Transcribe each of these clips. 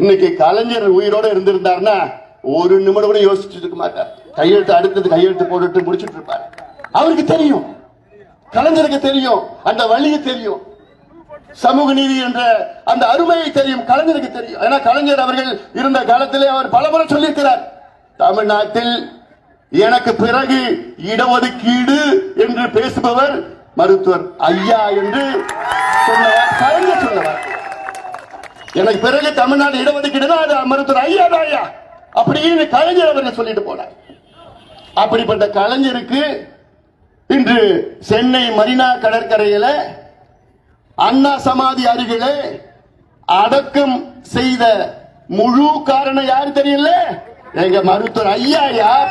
இன்னைக்கு கலைஞர் உயிரோட இருந்திருந்தாருன்னா ஒரு நிமிடம் கூட யோசிச்சுட்டு இருக்க மாட்டார். கையெழுத்து அடுத்தது கையெழுத்து போட்டுட்டு முடிச்சுட்டு இருப்பார். அவருக்கு தெரியும், கலைஞருக்கு தெரியும், அந்த வழியை தெரியும், சமூக நீதி என்ற அந்த அருமையை தெரியும், கலைஞருக்கு தெரியும். ஏன்னா கலைஞர் அவர்கள் இருந்த காலத்திலே அவர் பலமுறை சொல்லியிருக்கிறார், தமிழ்நாட்டில் எனக்கு பிறகு இடஒதுக்கீடு என்று பேசுபவர் மருத்துவர் ஐயா என்று சொன்னவர் கலைஞர் சொன்னவர். எனக்கு பிறகு தமிழ்நாடு இடஒதுக்கீடு அது மருத்துவர் ஐயா தான் ஐயா அப்படின்னு கலைஞர் அவர்கள் சொல்லிட்டு போனார். அப்படிப்பட்ட கலைஞருக்கு இன்று சென்னை மெரினா கடற்கரையில அண்ணா சமாதி அருகிலே அடக்கம் செய்த முழு காரணம் யாரு தெரியல? எங்க மருத்துவர் ஐயா,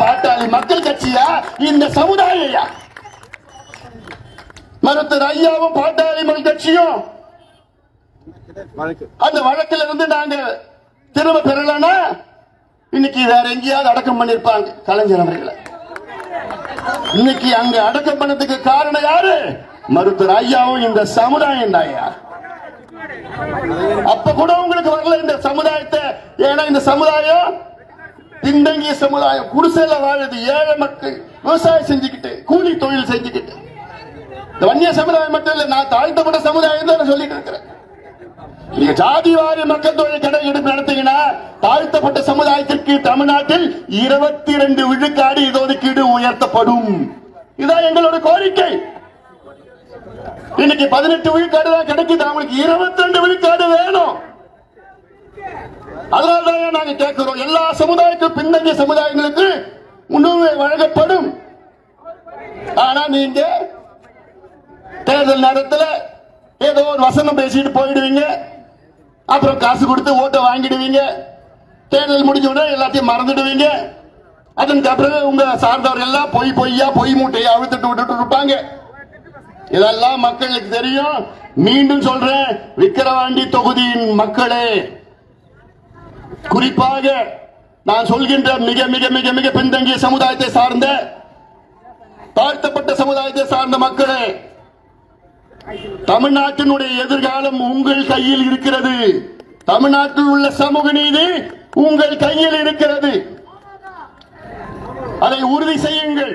பாட்டாளி மக்கள் கட்சியா, இந்த சமுதாயா. மருத்துவர் ஐயாவும் பாட்டாளி மக்கள் கட்சியும் அந்த வழக்கில் இருந்து நாங்க திரும்ப பெறலனா இன்னைக்கு வேற எங்கேயாவது அடக்கம் பண்ணிருப்பாங்க கலைஞர் அவர்களை. இன்னைக்கு அங்க அடக்கம் பண்ணதுக்கு காரணம் யாரு? மருத்துவர் ஐயாவும் இந்த சமுதாயம் தாயா. அப்ப கூட உங்களுக்கு வரல இந்த சமுதாயத்தை. ஏன்னா இந்த சமுதாயம் பின்தங்கிய சமுதாயம், குடிசையில வாழுது, ஏழை மக்கள், விவசாயம் செஞ்சுக்கிட்டு, கூலி தொழில் செஞ்சுக்கிட்டு. இந்த வன்னிய சமுதாயம் மட்டும் இல்ல, நான் தாழ்த்தப்பட்ட சமுதாயம் தான் சொல்லிட்டு இருக்கிறேன். நீங்க ஜாதி வாரி மக்கள் தொகை கணக்கெடுப்பு நடத்தீங்கன்னா தாழ்த்தப்பட்ட சமுதாயத்திற்கு தமிழ்நாட்டில் 22 விழுக்காடு இடஒதுக்கீடு உயர்த்தப்படும். இதான் எங்களோட கோரிக்கை. இன்னைக்கு 18 விழுக்காடு தான் கிடைக்குது, அவங்களுக்கு 22 விழுக்காடு வேணும். அதனால்தான் நாங்க கேட்கிறோம், எல்லா சமுதாயத்துக்கும் பின்தங்கிய சமுதாயங்களுக்கு முன்னுரிமை வழங்கப்படும். ஆனா நீங்க தேர்தல் நேரத்தில் ஏதோ ஒரு வசனம் பேசிட்டு போயிடுவீங்க, அப்புறம் காசு கொடுத்து ஓட்டை வாங்கிடுவீங்க, தேர்தல் முடிஞ்ச உடனே எல்லாத்தையும் மறந்துடுவீங்க. அதன் அப்புறம் உங்க சார்ந்தவர்கள் எல்லாம் பொய் மூட்டையை அழுத்துட்டு விட்டுட்டு இருப்பாங்க. இதெல்லாம் மக்களுக்கு தெரியும். மீண்டும் சொல்றேன், விக்கிரவாண்டி தொகுதியின் மக்களே, குறிப்பாக நான் சொல்கின்ற மிக மிக மிக மிக பின்தங்கிய சமுதாயத்தை சார்ந்த, தாழ்த்தப்பட்ட சமுதாயத்தை சார்ந்த மக்களே, தமிழ்நாட்டினுடைய எதிர்காலம் உங்கள் கையில் இருக்கிறது. தமிழ்நாட்டில் உள்ள சமூக நீதி உங்கள் கையில் இருக்கிறது. அதை உறுதி செய்யுங்கள்.